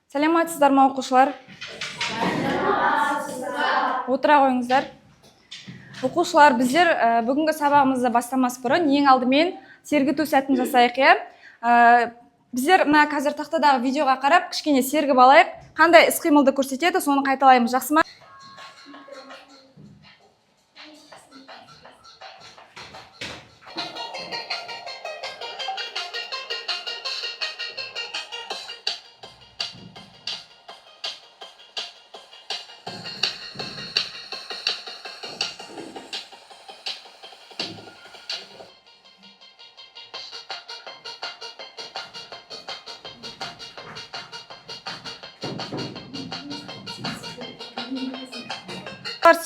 Сәлеметсіздер ме оқушылар? Отыра қойыңыздар. Оқушылар, біздер бүгінгі сабағымызды бастамас бұрын ең алдымен сергіту сәтін жасайық, иә? Біздер мына қазір тақтадағы видеоға қарап, кішкене сергіп алайық. Қандай іс-қимылды көрсетеді, соны қайталаймыз, жақсы ма?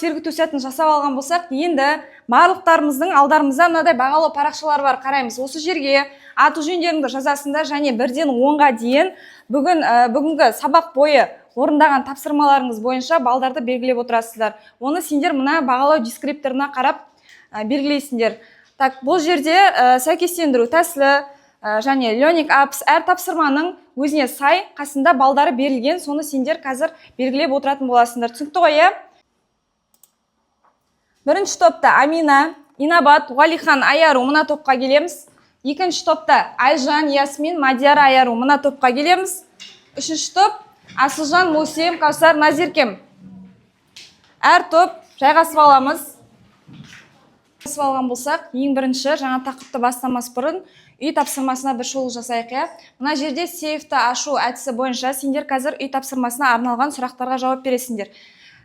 Сергіту сәтін жасап алған болсақ, енді барлықтарымыздың алдарымызда мынадай бағалы парақшалар бар, қараймыз. Осы жерге аты жөндеріңді жазасыңдар және 1-ден 10-ға дейін бүгінгі сабақ бойы орындаған тапсырмаларыңыз бойынша балдарды белгілеп отырасыздар. Оны сендер мына бағалау дескрипторына қарап белгілейсіңдер. Так, бұл жерде сәйкестендіру тәсілі және learning apps әр тапсырманың өзіне сай қасында балдары берілген, соны сендер қазір белгілеп отыратын боласыңдар. Түсінікті ғой, иә? Бірінші топта Амина, Инабат, Уалихан, Аяру мына топқа келеміз. Екінші топта Айжан, Ясмин, Мадияра, Аяру мына топқа келеміз. Үшінші топ Асылжан, Мусем, Каусар, Назиркем. Әр топ жайғасып аламыз. Жайғасып алған болсақ, ең бірінші жаңа тақырыпты бастамас бұрын үй тапсырмасына бір шолу жасайық, иә? Мына жерде сейфті ашу әдісі бойынша сендер қазір үй тапсырмасына арналған сұрақтарға жауап бересіңдер.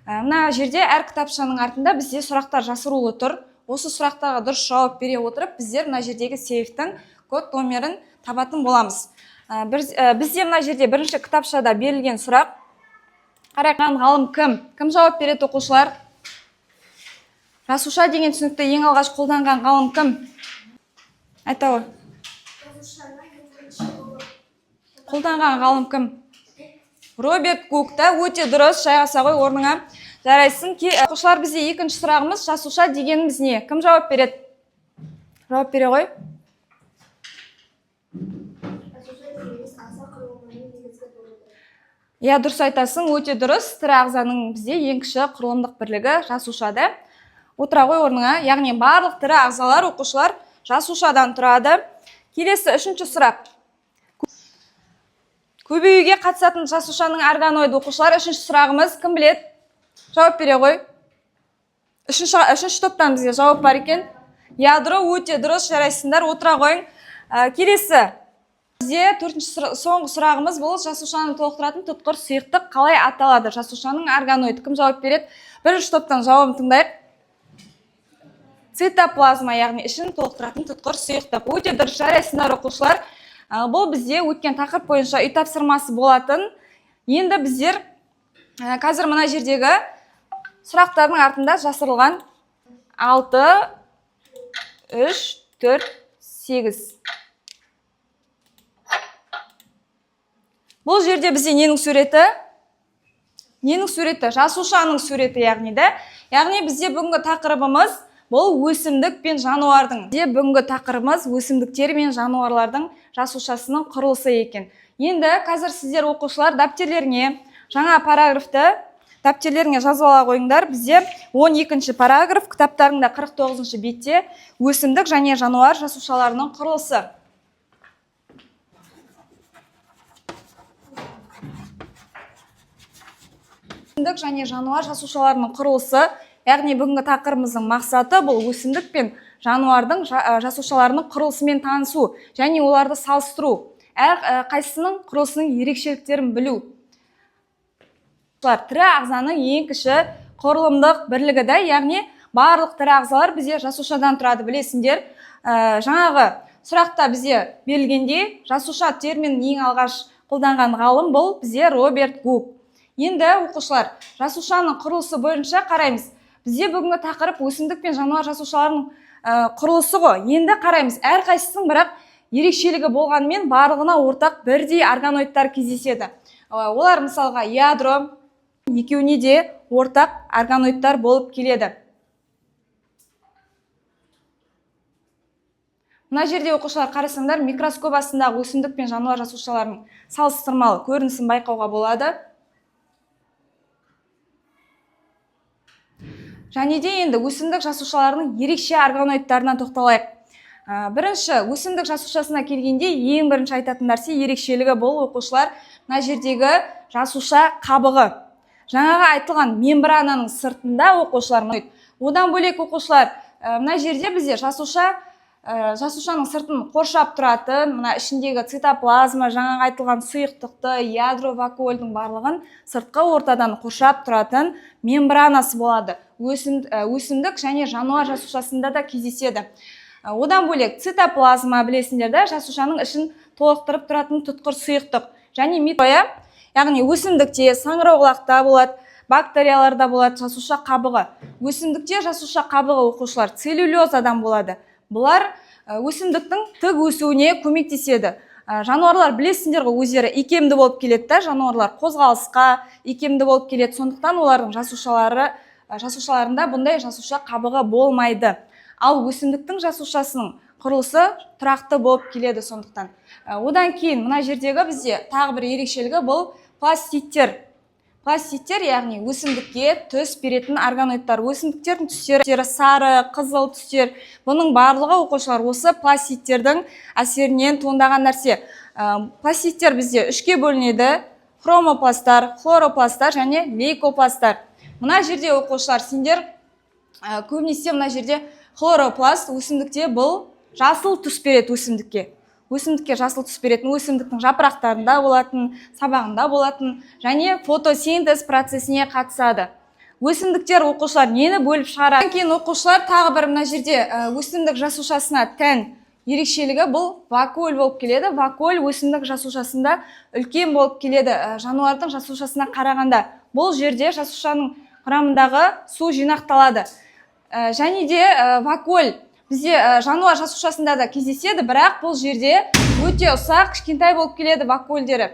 Мына жерде әр кітапшаның артында бізде сұрақтар жасырулы тұр. Осы сұрақтарға дұрыс жауап бере отырып, біздер мына жердегі сейфтің код номерін табатын боламыз. Бізде мына жерде бірінші кітапшада берілген сұрақ. Қарайған ғалым кім? Кім жауап береді, оқушылар? Жасуша деген түсінікті ең алғаш қолданған ғалым кім? Айта ғой. Қолданған ғалым кім? Роберт Гукта, өте дұрыс, жайғаса ғой орныңа. Жарайсың. Оқушылар, бізде екінші сұрағымыз жасуша дегеніміз не? Кім жауап береді? Жауап бере ғой. Я, дұрыс айтасың, өте дұрыс. Тірі ағзаның бізде ең кіші құрылымдық бірлігі жасушада. Отыра ғой орныңа. Яғни барлық тірі ағзалар, оқушылар жасушадан тұрады. Келесі үшінші сұрақ. Көбеюге қатысатын жасушаның органоид, оқушылар. Үшінші сұрағымыз кім біледі? Жауап бере ғой. Үшінші топтан бізге жауап бар екен. Ядро, өте дұрыс, жарайсыңдар, отыра қойың. Келесі. Бізде төртінші соңғы сұрағымыз бұл жасушаны толықтыратын тұтқыр сұйықтық қалай аталады? Жасушаның органоид. Кім жауап береді? Бірінші топтан жауабын тыңдайық. Цитоплазма, яғни ішін толықтыратын тұтқыр сұйықтық. Өте дұрыс, жарайсыңдар, оқушылар. Бұл бізде өткен тақырып бойынша үй тапсырмасы болатын. Енді біздер қазір мына жердегі сұрақтардың артында жасырылған 6, 3, 4, 8. Бұл жерде бізде ненің суреті? Ненің суреті? Жасушаның суреті, яғни бізде бүгінгі тақырыбымыз бұл өсімдік пен жануардың. Бүгінгі тақырыбымыз өсімдіктер мен жануарлардың жасушасының құрылысы екен. Енді қазір сіздер оқушылар дәптерлеріне жаңа параграфты дәптерлеріңе жазып ала қойыңдар. Бізде 12-ші параграф кітаптарында 49-ші бетте өсімдік және жануар жасушаларының құрылысы. Өсімдік және жануар жасушаларының құрылысы, яғни бүгінгі тақырыбымыздың мақсаты бұл өсімдік пен жануардың жасушаларының құрылысымен танысу және оларды салыстыру. Әр қайсысының құрылысының ерекшеліктерін білу. Тірі ағзаның ең кіші құрылымдық бірлігі, яғни барлық тірі ағзалар бізде жасушадан тұрады, білесіңдер. Жаңағы сұрақта бізде берілгенде жасуша терминін ең алғаш қолданған ғалым бұл бізде Роберт Гук. Енді оқушылар, жасушаның құрылысы бойынша қараймыз. Бізде бүгінгі тақырып өсімдік пен жануар жасушаларының құрылысы ғой. Енді қараймыз, әр қайсысының бірақ ерекшелігі болғанымен барлығына ортақ бірдей органоидтар кездеседі. Олар мысалға ядро, екеуіне де ортақ органоидтар болып келеді. Мына жерде оқушылар қарасаңдар, микроскоп астындағы өсімдік пен жануар жасушаларының салыстырмалы көрінісін байқауға болады. Және де енді өсімдік жасушаларының ерекше органоидтарына тоқталайық. Бірінші, өсімдік жасушасына келгенде ең бірінші айтатын нәрсе ерекшелігі бұл оқушылар мына жердегі жасуша қабығы. Жаңағы айтылған мембрананың сыртында оқушылар. Одан бөлек оқушылар, мына жерде бізде жасушаның сыртын қоршап тұратын, мына ішіндегі цитоплазма, жаңағы айтылған сұйықтықты, ядро, вакуольдің барлығын сыртқы ортадан қоршап тұратын мембранасы болады. Өсімдік және жануар жасушасында да кездеседі. Одан бөлек цитоплазма, білесіңдер, жасушаның ішін толықтырып тұратын тұтқыр сұйықтық. Және митоя, яғни өсімдікте, саңырауқұлақта болады, бактерияларда болады жасуша қабығы. Өсімдікте жасуша қабығы оқушылар целлюлезадан болады. Бұлар өсімдіктің тік өсуіне көмектеседі. Жануарлар білесіңдер ғой, өздері икемді болып келеді, жануарлар қозғалысқа икемді болып келеді. Сондықтан олардың жасушаларында бұндай жасуша қабығы болмайды. Ал өсімдіктің жасушасының құрылысы тұрақты болып келеді сондықтан. Одан кейін мына жердегі бізде тағы бір ерекшелігі бұл пластидтер. Пластидтер, яғни өсімдікке түс беретін органоидтар. Өсімдіктердің түстері сары, қызыл түстер. Бұның барлығы оқушылар осы пластидтердің әсерінен туындаған нәрсе. Пластидтер бізде үшке бөлінеді: хромопласттар, хлоропласттар және лейкопласттар. Мына жерде оқушылар, сендер көбінесе мына жерде хлоропласт өсімдікте бұл жасыл түс береді өсімдікке. Өсімдікке жасыл түс беретін, өсімдіктің жапырақтарында болатын, сабағында болатын және фотосинтез процесіне қатысады. Өсімдіктер оқушылар нені бөліп шығарады? Кейін оқушылар тағы бір мына жерде өсімдік жасушасына тән ерекшелігі бұл вакуоль болып келеді. Вакуоль өсімдік жасушасында үлкен болып келеді жануардың жасушасына қарағанда. Бұл жерде жасушаның құрамындағы су жинақталады. Және де вакуоль бізде жануар жасушасында да кездеседі, бірақ бұл жерде өте ұсақ, кішкентай болып келеді вакуольдері.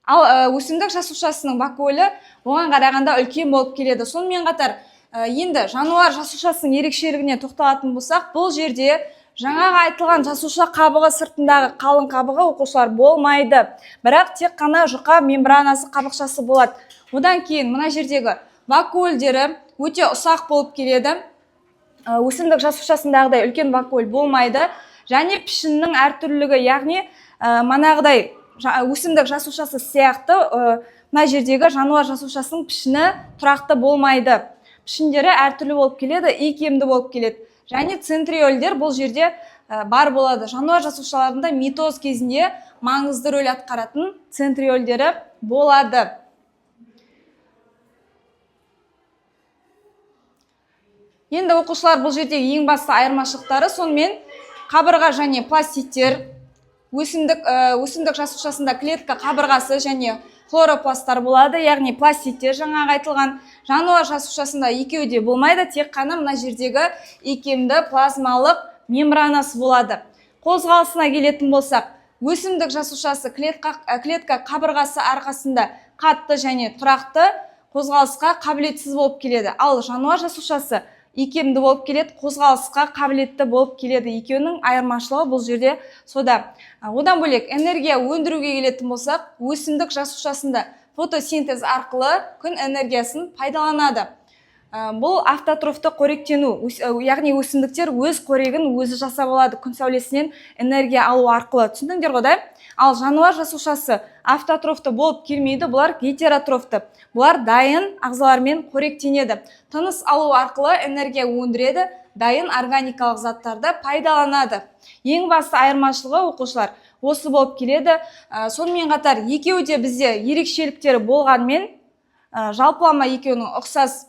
Ал өсімдік жасушасының вакуолі оған қарағанда үлкен болып келеді. Сонымен қатар, енді жануар жасушасының ерекшелігіне тоқталатын болсақ, бұл жерде жаңағы айтылған жасуша қабығы сыртындағы қалың қабығы оқушылар болмайды. Бірақ тек қана жұқа мембранасы қабықшасы болады. Одан кейін мына жердегі вакуольдері өте ұсақ болып келеді. Өсімдік жасушасындағыдай үлкен вакуоль болмайды. Және пішіннің әртүрлілігі, яғни манағыдай өсімдік жасушасы сияқты мына жердегі жануар жасушасының пішіні тұрақты болмайды. Пішіндері әртүрлі болып келеді, икемді болып келеді. Және центриольдер бұл жерде бар болады. Жануар жасушаларында митоз кезінде маңызды рөл атқаратын центриольдері болады. Енді оқушылар бұл жердегі ең басты айырмашылықтары сонымен қабырға және пластидтер, өсімдік жасушасында клетка қабырғасы және хлоропласттар болады, яғни пластидтер жаңағы айтылған. Жануар жасушасында екеуі де болмайды, тек қана мына жердегі икемді плазмалық мембранасы болады. Қозғалысына келетін болсақ, өсімдік жасушасы клетка қабырғасы арқасында қатты және тұрақты қозғалысқа қабілетсіз болып келеді. Ал жануар жасушасы икемді болып келеді, қозғалысқа қабілетті болып келеді. Екеуінің айырмашылығы бұл жерде сода. Одан бөлек энергия өндіруге келетін болсақ, өсімдік жасушасында фотосинтез арқылы күн энергиясын пайдаланады. Бұл автотрофты қоректену, яғни өсімдіктер өз қорегін өзі жасап алады күн сәулесінен энергия алу арқылы. Түсіндіңдер ғой, да? Ал жануар жасушасы автотрофты болып келмейді, бұлар гетеротрофты. Бұлар дайын ағзалармен қоректенеді. Тыныс алу арқылы энергия өндіреді, дайын органикалық заттарды пайдаланады. Ең басты айырмашылығы оқушылар осы болып келеді. Сонымен қатар екеуі де бізде ерекшеліктері болғанмен, жалпылама екеуінің ұқсас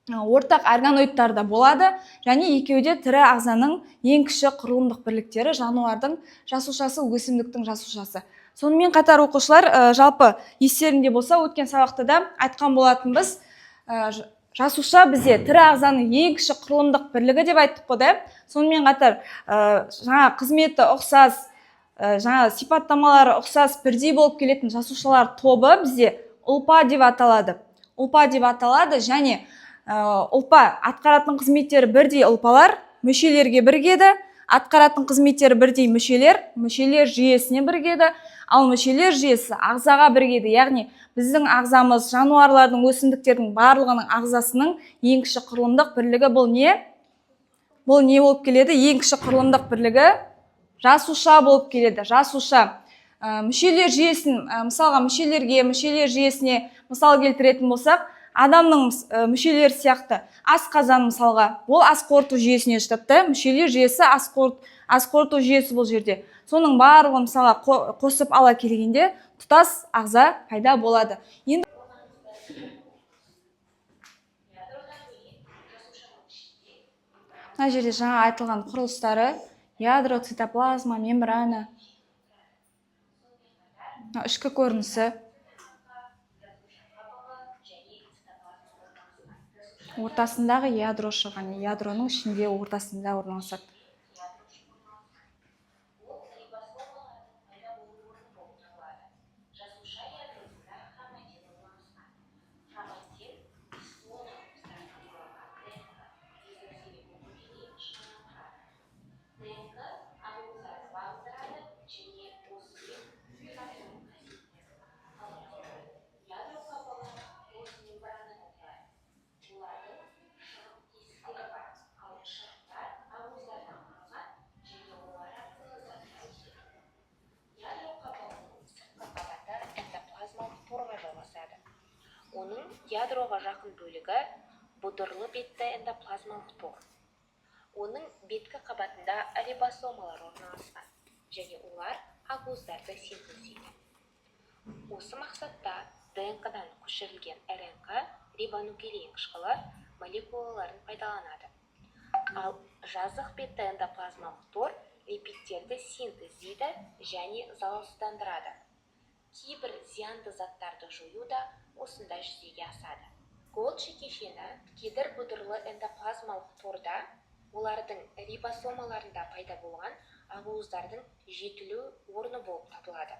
ортақ органоидтарда болады, және екеуі де тірі ағзаның ең кіші құрылымдық бірліктері, жануардың жасушасы, өсімдіктің жасушасы. Сонымен қатар оқушылар, жалпы естерінде болса, өткен сабақта да айтқан болатынбыз, жасуша бізде тірі ағзаның ең кіші құрылымдық бірлігі деп айттық қой, да? Сонымен қатар жаңа қызметі ұқсас, жаңа сипаттамалары ұқсас бірдей болып келетін жасушалар тобы бізде ұлпа деп аталады. Ұлпа деп аталады, және ұлпа атқаратын қызметтері бірдей ұлпалар мүшелерге бірігеді, атқаратын қызметтері бірдей мүшелер жүйесіне бірігеді, ал мүшелер жүйесі ағзаға бірігеді. Яғни біздің ағзамыз жануарлардың, өсімдіктердің барлығының ағзасының ең кіші құрылымдық бірлігі бұл не? Бұл не болып келеді? Ең кіші құрылымдық бірлігі жасуша болып келеді. Жасуша. Мүшелер жүйесін, мысалға мүшелер жүйесіне мысал келтіретін болсақ, адамның мүшелері сияқты асқазан мысалға, ол ас қорыту жүйесіне жатады. Мүшелер жүйесі ас қорыту жүйесі бұл жерде. Соның барлығын мысалға қосып ала келгенде тұтас ағза пайда болады. Енді мына жерде жаңа айтылған құрылыстары ядро, цитоплазма, мембрана, ішкі көрінісі, ортасындағы ядро шыған, ядроның ішінде ортасында орналасады. Оның ядроға жақын бөлігі бұдырлы бетті эндоплазмалық тор. Оның беткі қабатында рибосомалар орналасқан, және олар ақуыздарды синтездейді. Осы мақсатта ДНК-дан көшірілген РНК рибонуклеин қышқылы молекулаларын пайдаланады. Ал жазық бетті эндоплазмалық тор липидтерді синтездейді және залалсыздандырады. Кейбір зиянды заттарды жою да осында жүзеге асады. Голджи кешені кедір бұдырлы эндоплазмалық торда олардың рибосомаларында пайда болған ақуыздардың жетілу орны болып табылады.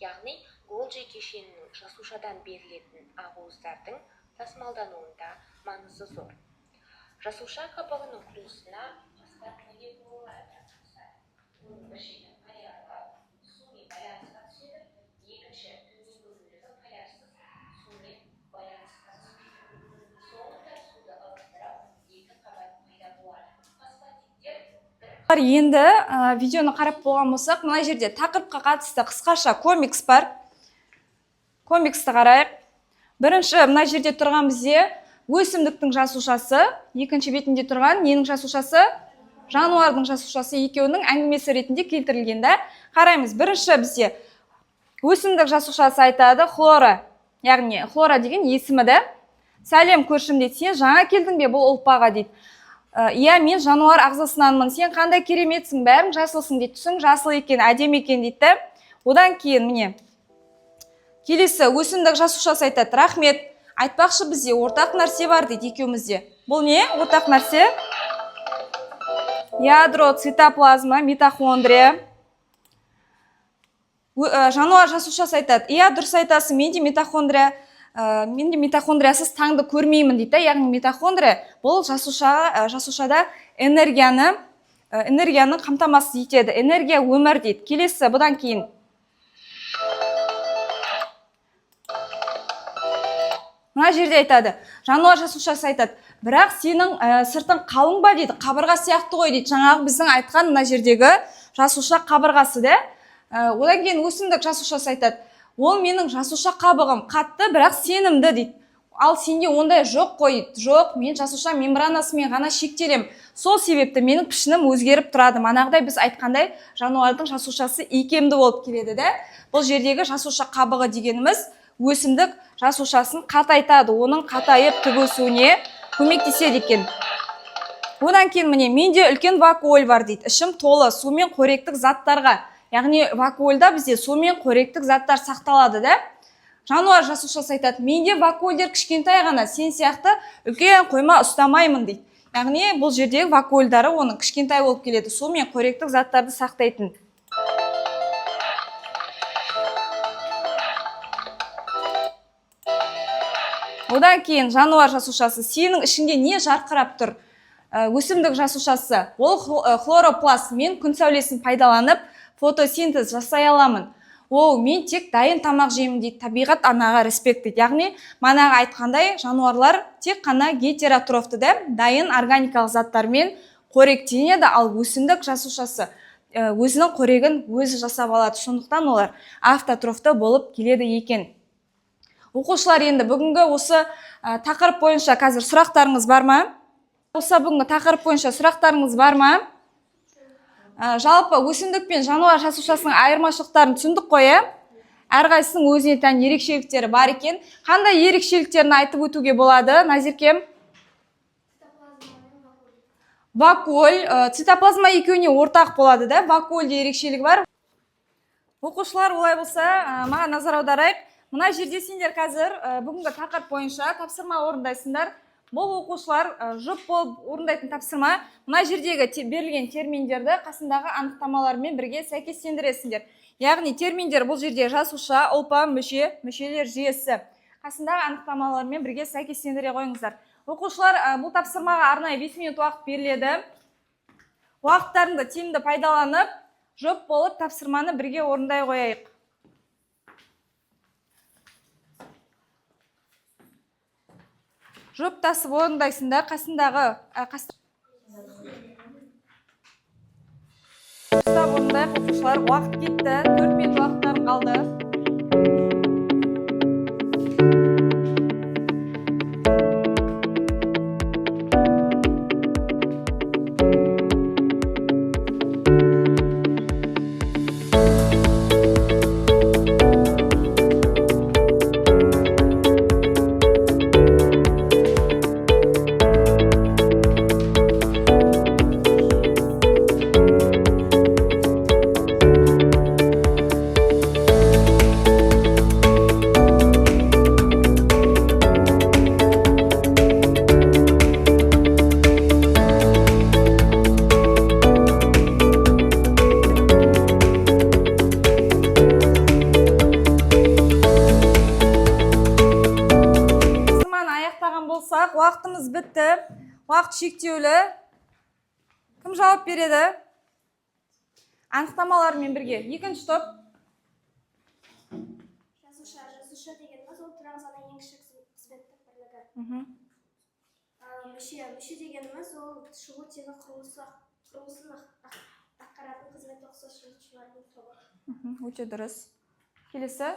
Яғни Голджи кешенінің жасушадан берілетін ақуыздардың тасымалдануында маңызы зор. Жасуша қабығының құрылысына басқа молекулалар қатысады. Оның біршені полярлы, сумен байланысқа түседі, екінші төменгі бөлігі полярсыз, сумен байланысқа түседі. Соңында суды ығыстырып, екі қабат пайда болады. Фосфатиттер Енді видеоны қарап болған болсақ, мына жерде тақырыпқа қатысты қысқаша комикс бар. Комиксті қарайық. Бірінші мына жерде тұрған бізде өсімдіктің жасушасы, екінші бетінде тұрған ненің жасушасы? Жануардың жасушасы, екеуінің әңгімесі ретінде келтірілген. Қараймыз, бірінші бізде өсімдік жасушасы айтады, хлора. Яғни хлора деген есімі де. Сәлем көршім дейді, сен жаңа келдің бе бұл ұлпаға дейді. Иә, мен жануар ағзасынанмын, сен қандай кереметсің, бәрің жасылсың дейді. Түсің жасыл екен, әдемі екен дейді. Одан кейін міне келесі өсімдік жасушасы айтады, рахмет, айтпақшы бізде ортақ нәрсе бар дейді екеумізде. Бұл не? Ортақ нәрсе? Ядро, цитоплазма, митохондрия. Жануар жасушасы айтады, иә, дұрыс айтасың, менде митохондриясыз таңды көрмеймін дейді. Яғни митохондрия бұл жасушада энергияны қамтамасыз етеді. Энергия өмір дейді. Келесі бұдан кейін мына жерде айтады, жануар жасушасы айтады, бірақ сенің сыртың қалың ба дейді, қабырға сияқты ғой дейді. Жаңағы біздің айтқан мына жердегі жасуша қабырғасы да. Одан кейін өсімдік жасушасы айтады, ол менің жасуша қабығым қатты, бірақ сенімді дейді. Ал сенде ондай жоқ қой дейді. Жоқ, мен жасуша мембранасымен ғана шектелем. Сол себепті менің пішінім өзгеріп тұрады. Манағыдай біз айтқандай жануардың жасушасы икемді болып келеді де. Бұл жердегі жасуша қабығы дегеніміз өсімдік жасушасын қатайтады, оның қатайып тік өсуіне көмектеседі екен. Одан кейін міне, менде үлкен вакуоль бар дейді. Ішім толы сумен қоректік заттарға. Яғни вакуольда бізде сумен қоректік заттар сақталады да. Жануар жасушасы айтады, менде вакуольдер кішкентай ғана, сен сияқты үлкен қойма ұстамаймын дейді. Яғни бұл жердегі вакуольдары оның кішкентай болып келеді, сумен қоректік заттарды сақтайтын. Одан кейін жануар жасушасы, сенің ішінде не жарқырап тұр? өсімдік жасушасы. Ол хлоропласт. Мен күн сәулесін пайдаланып фотосинтез жасай аламын. Ол мен тек дайын тамақ жеймін дейді. Табиғат анаға респект дейді. Яғни манағы айтқандай жануарлар тек қана гетеротрофты да дайын органикалық заттармен қоректенеді, ал өсімдік жасушасы өзінің қорегін өзі жасап алады. Сондықтан олар автотрофты болып келеді екен. Оқушылар, енді бүгінгі осы тақырып бойынша қазір сұрақтарыңыз бар ма? Осы бүгінгі тақырып бойынша сұрақтарыңыз бар ма? Жалпы өсімдік пен жануар жасушасының айырмашылықтарын түсіндік қой, әрқайсысының өзіне тән ерекшеліктері бар екен. Қандай ерекшеліктерін айтып өтуге болады, Назеркем? Вакуоль, цитоплазма екеуіне ортақ болады да, вакуольде ерекшелігі бар. Оқушылар, олай болса, маған назар аударайық. Мына жерде сендер қазір бүгінгі тақырып бойынша тапсырма орындайсыңдар. Бұл оқушылар жұп болып орындайтын тапсырма. Мына жердегі берілген терминдерді қасындағы анықтамалармен бірге сәйкестендіресіңдер. Яғни терминдер бұл жерде жасуша, ұлпа, мүше, мүшелер жүйесі. Қасындағы анықтамалармен бірге сәйкестендіре қойыңыздар. Оқушылар, бұл тапсырмаға арнайы 5 минут уақыт беріледі. Уақыттарыңды тиімді пайдаланып, жұп болып тапсырманы бірге орындай қояйық. Жұп тасып орындайсыңдар, қасындағы орындайық. Оқушылар, уақыт кетті, 4 минут уақыттарын қалды. Уақытымыз бітті. Уақыт шектеулі. Кім жауап береді? Анықтамалармен бірге. Екінші топ. Жасуша дегеніміз ол тұрақ заңның ең кіші қызметтік бірлігі. Мүше дегеніміз ол шығу тегі құрылысын атқаратын қызметті ұқсас жұмысшылардың тобы. Өте дұрыс. Келесі.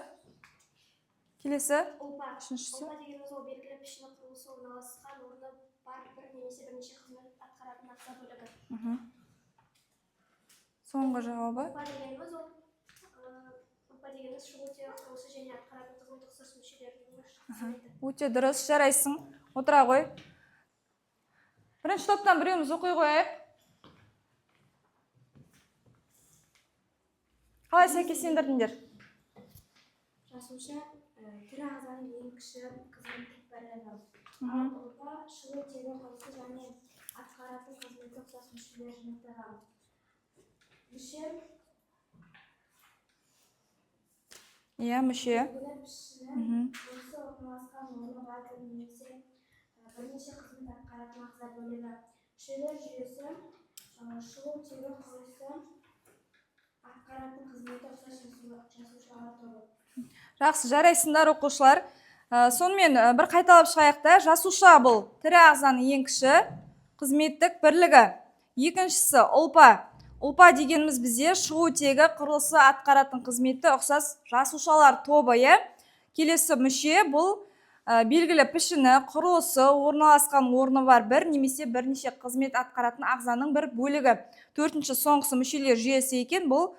Ұлпа. Үшіншісі. Ұлпа дегеніміз ол белгілі пішіні құрылысы орналасқан орны бар бір немесе бірнеше қызмет атқаратын ағза бөлігі. Соңғы жауабы. Ұлпа дегеніміз шығу тегі құрылысы және атқаратын қызмет ұқсас мүшелердің қызметі. Өте дұрыс, жарайсың. Отыра қой. Бірінші топтан біреуіміз оқи қояйық. Қалай сәйкестендірдіңдер? Жасуша тірі ағзаның ең кіші қызметтік бірлігі. Ал ұлпа шығу тегі құрылысы және атқаратын қызметті ұқсас мүшелер жинақтығы. Мүше Мүше. белгілі пішіні құрылысы орналасқан орны бар бір немесе бірнеше қызмет атқаратын ағза бөлігі. Мүшелер жүйесі шығу тегі құрылысы атқаратын қызметті ұқсас жасушалар тобы. Жақсы, жарайсыңдар оқушылар. Сонымен бір қайталап шығайық та, жасуша бұл тірі ағзаның ең кіші қызметтік бірлігі. Екіншісі ұлпа. Ұлпа дегеніміз бізде шығу тегі құрылысы атқаратын қызметті ұқсас жасушалар тобы. Келесі мүше бұл белгілі пішіні құрылысы орналасқан орны бар бір немесе бірнеше қызмет атқаратын ағзаның бір бөлігі. Төртінші соңғысы мүшелер жүйесі екен. Бұл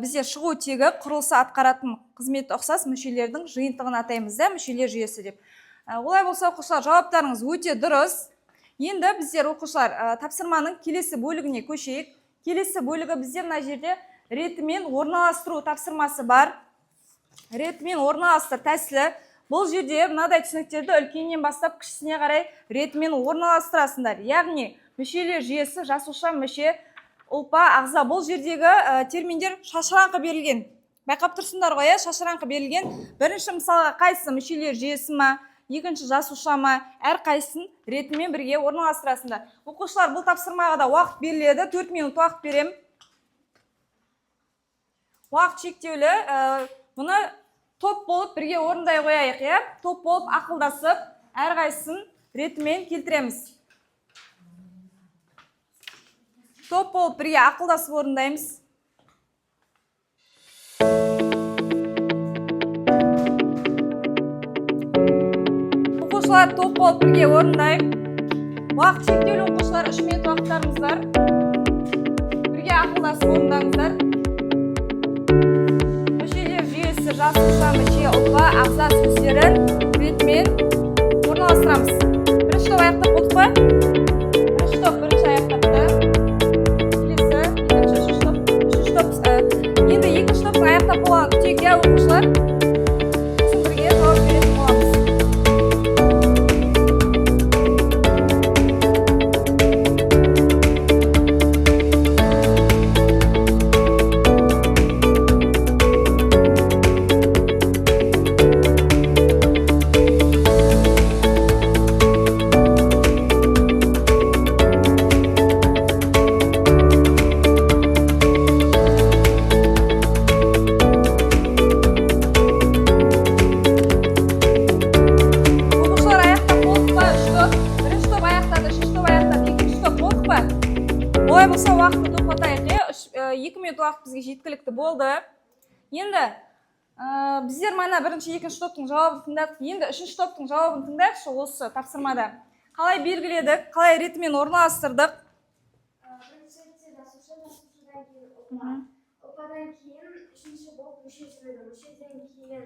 бізде шығу тегі құрылысы атқаратын қызметті ұқсас мүшелердің жиынтығын атаймыз да, мүшелер жүйесі деп. Олай болса оқушылар, жауаптарыңыз өте дұрыс. Енді біздер оқушылар тапсырманың келесі бөлігіне көшейік. Келесі бөлігі бізде мына жерде ретімен орналастыру тапсырмасы бар. Ретімен орналастыр тәсілі. Бұл жерде мынадай түсініктерді үлкеннен бастап кішісіне қарай ретімен орналастырасыңдар. Яғни мүшелер жүйесі, жасуша, мүше, ұлпа, ағза. Бұл жердегі терминдер шашыраңқы берілген. Байқап тұрсыңдар ғой, шашыраңқы берілген. Бірінші мысалға қайсы? Мүшелер жүйесі ма? екінші жасуша ма, әрқайсысын ретімен бірге орналастырасыңдар. Оқушылар, бұл тапсырмаға да уақыт беріледі, 4 минут уақыт берем. Уақыт шектеулі, бұны топ болып бірге орындай қояйық, топ болып ақылдасып, әрқайсысын ретімен келтіреміз. Топ болып бірге ақылдасып орындаймыз. Оқушылар, топ болып бірге орындайық. Уақыт шектеулі оқушылар, 3 минут уақыттарымыз бар. Бірге ақылдасып орындаңыздар. Мүшелер жүйесі жасуша, мүше, ұлпа, ағза сөздерін ретімен орналастырамыз. Бірінші топ аяқтап болдық па? Бірінші топ бірінші аяқтапты. Келесі, екінші, үшінші топ. Енді екінші топтың аяқтап болған күтейік, оқушылар. Сосын бірге жауап беретін боламыз. Олай болса уақытты тоқтатайық. 2 минут уақыт бізге жеткілікті болды. Енді біздер мана бірінші, екінші топтың жауабын тыңдадық. Енді үшінші топтың жауабын тыңдайықшы осы тапсырмада. Қалай белгіледік, қалай ретімен орналастырдық? Бірінші ретте жасуша, жасушадан кейін ұлпадан кейін үшінші болып мүше сөйледі. Мүшеден кейін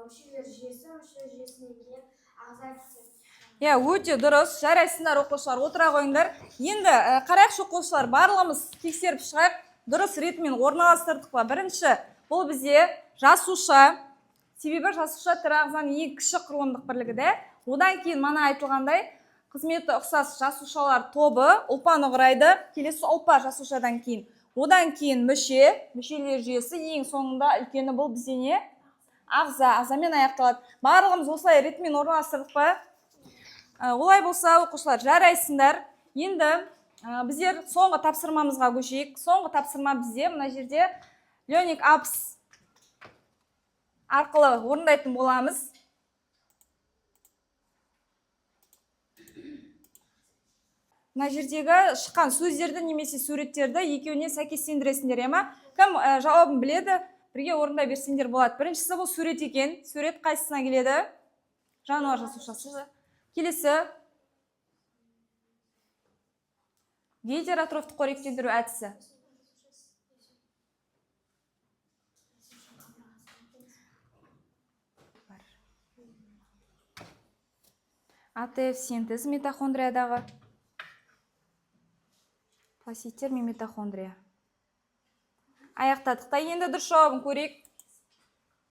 мүшелер жүйесі, мүшелер жүйесінен кейін ағза тісі. Өте дұрыс, жарайсыңдар оқушылар, отыра қойыңдар. Енді қарайықшы оқушылар, барлығымыз тексеріп шығайық, дұрыс ретімен орналастырдық па? Бірінші, бұл бізде жасуша, себебі жасуша тірі ағзаның ең кіші құрылымдық бірлігі де. Одан кейін мана айтылғандай, қызметі ұқсас жасушалар тобы ұлпаны құрайды. Келесі ұлпа жасушадан кейін. Одан кейін мүшелер жүйесі, ең соңында үлкені бұл бізде не? Ағза, ағзамен аяқталады. Барлығымыз осылай ретімен орналастырдық па? Олай болса, оқушылар, жарайсыңдар. Енді біздер соңғы тапсырмамызға көшейік. Соңғы тапсырма бізде мына жерде Леоник Апс арқылы орындайтын боламыз. Мына жердегі шыққан сөздерді немесе суреттерді екеуіне сәйкестендіресіңдер, кім жауабын біледі, бірге орындай берсеңдер болады. Біріншісі бұл сурет екен. Сурет қайсысына келеді? Жануар жасушасы. Келесі, гетеротрофты қоректендіру әдісі. АТФ синтез митохондриядағы. Пластиттер мен митохондрия. Аяқтадық та, енді дұрыс жауабын көрейік.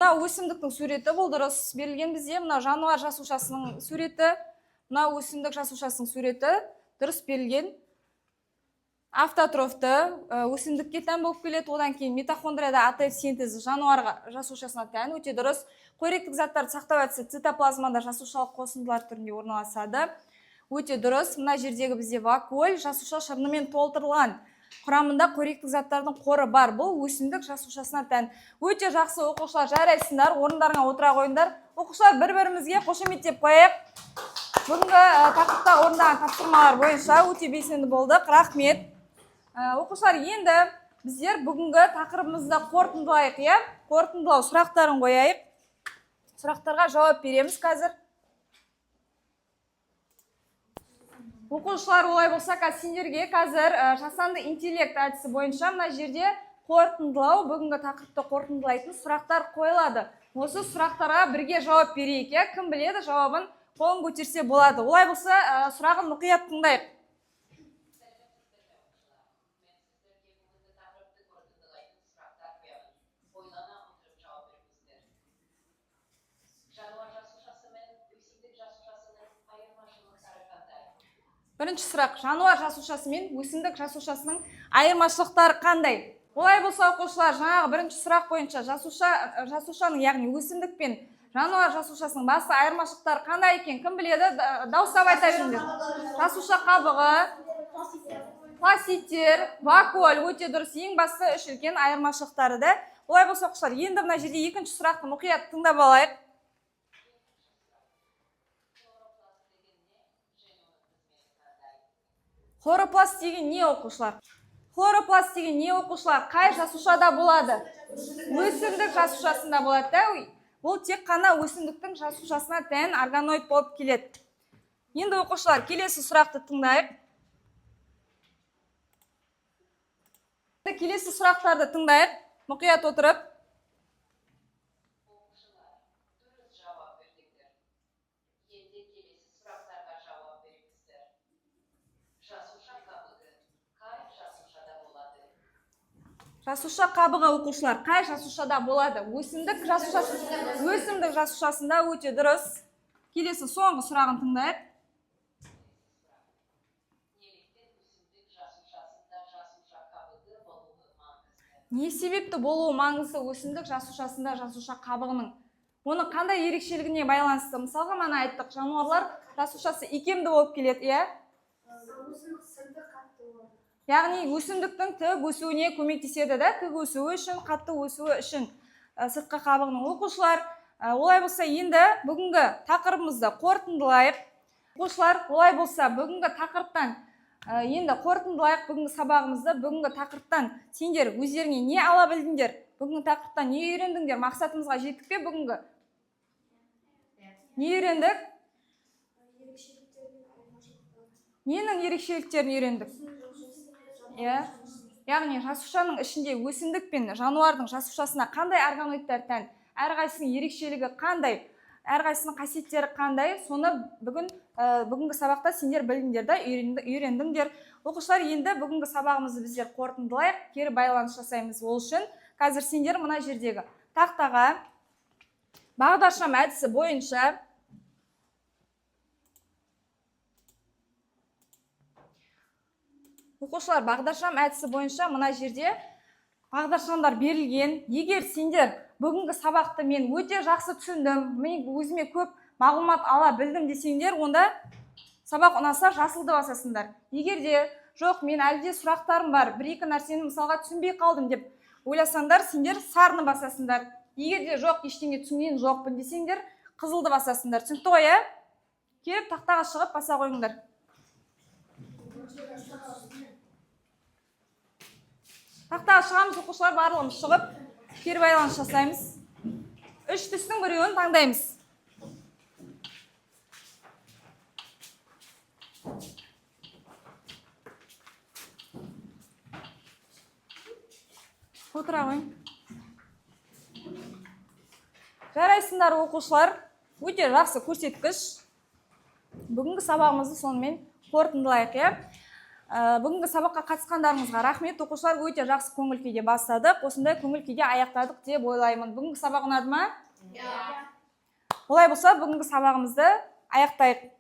Мына өсімдіктің суреті, бұл дұрыс берілген бізде. Мына жануар жасушасының суреті, мына өсімдік жасушасының суреті дұрыс берілген. Автотрофты өсімдікке тән болып келеді, одан кейін митохондрияда АТФ синтезі жануар жасушасына тән, өте дұрыс. Қоректік заттарды сақтау әдісі цитоплазмада жасушалық қосындылар түрінде орналасады. Өте дұрыс. Мына жердегі бізде вакуоль жасуша шырынымен толтырылған. Құрамында қоректік заттардың қоры бар. Бұл өсімдік жасушасына тән. Өте жақсы оқушылар, жарайсыңдар, орындарыңа отыра қойыңдар. Оқушылар, бір-бірімізге қошеметтеп қояйық. Бүгінгі тақырыпта орындаған тапсырмалар бойынша өте белсенді болдық. Рахмет. Оқушылар, енді біздер бүгінгі тақырыбымызды қорытындылайық, қорытындылау сұрақтарын қояйық. Сұрақтарға жауап береміз қазір. Оқушылар, олай болса, сендерге қазір жасанды интеллект әдісі бойынша мына жерде қорытындылау, бүгінгі тақырыпты қорытындылайтын сұрақтар қойылады. Осы сұрақтарға бірге жауап берейік. Кім біледі, жауабын қолын көтерсе болады. Олай болса, сұрағын мұқият тыңдайық. Бірінші сұрақ, жануар жасушасы мен өсімдік жасушасының айырмашылықтары қандай? Олай болса, оқушылар, жаңағы бірінші сұрақ бойынша жасушаның, яғни өсімдік пен жануар жасушасының басты айырмашылықтары қандай екен? Кім біледі? Дауыстап айта беріңдер. Жасуша қабығы, пластиттер, вакуоль, өте дұрыс. Ең басты үш үлкен айырмашылықтары да. Олай болса оқушылар, енді мына жерде екінші сұрақты мұқият тыңдап алайық. Хлоропласт деген не оқушылар? Хлоропласт деген не оқушылар? Қай жасушада болады? Өсімдік жасушасында болады да. Бұл тек қана өсімдіктің жасушасына тән органоид болып келеді. Енді оқушылар, келесі сұрақты тыңдайық. Келесі сұрақтарды тыңдайық, мұқият отырып. Оқушылар, дұрыс жауап бердіңдер. Енді келесі сұрақтарға жауап беріңіздер. Жасуша қабығы қай жасушада болады? Жасуша қабығы оқушылар қай жасушада болады? Өсімдік жасушасында өте дұрыс. Келесі соңғы сұрағын тыңдайық. Не себепті болуы маңызды өсімдік жасушасында жасуша қабығының? Оның қандай ерекшелігіне байланысты? Мысалға мана айттық, жануарлар жасушасы икемді болып келеді, иә? Яғни өсімдіктің тік өсуіне көмектеседі да, тік өсуі үшін, қатты өсуі үшін сыртқы қабығының. Оқушылар, олай болса енді бүгінгі тақырыбымызды қорытындылайық. Оқушылар, олай болса бүгінгі тақырыптан енді қорытындылайық бүгінгі сабағымызды. Бүгінгі тақырыптан сендер өздеріңе не ала білдіңдер? Бүгінгі тақырыптан не үйрендіңдер? Мақсатымызға жеттік пе бүгінгі? Не үйрендік? Ненің ерекшеліктерін үйрендік? Яғни жасушаның ішінде өсімдік пен жануардың жасушасына қандай органоидтар тән? Әрқайсының ерекшелігі қандай? Әрқайсының қасиеттері қандай? Соны бүгінгі сабақта сендер білдіңдер да, үйрендіңдер. Оқушылар, енді бүгінгі сабағымызды біздер қорытындылайық, кері байланыс жасаймыз. Ол үшін қазір сендер мына жердегі тақтаға бағдаршам әдісі бойынша оқушылар бағдаршам әдісі бойынша мына жерде бағдаршамдар берілген. Егер сендер бүгінгі сабақты мен өте жақсы түсіндім, мен өзіме көп мағлұмат ала білдім десеңдер, онда сабақ ұнаса жасылды басасыңдар. Егер де жоқ, мен әлде сұрақтарым бар, бір-екі нәрсені мысалға түсінбей қалдым деп ойласаңдар, сендер сарыны басасыңдар. Егер де жоқ, ештеңе түсінген жоқпын десеңдер, қызылды басасыңдар. Түсінікті ғой, ә? Келіп тақтаға шығып баса қойыңдар. Тақтаға шығамыз, оқушылар барлығымыз шығып, кері байланыс жасаймыз. Үш түстің біреуін таңдаймыз. Отыра қойың. Жарайсыңдар оқушылар, өте жақсы көрсеткіш. Бүгінгі сабағымызды сонымен қорытындылайық, иә? Бүгінгі сабаққа қатысқандарыңызға рахмет. Оқушылар, өте жақсы көңіл күйде бастадық. Осындай көңіл күйде аяқтадық деп ойлаймын. Бүгінгі сабақ ұнады ма? Олай болса, бүгінгі сабағымызды аяқтайық.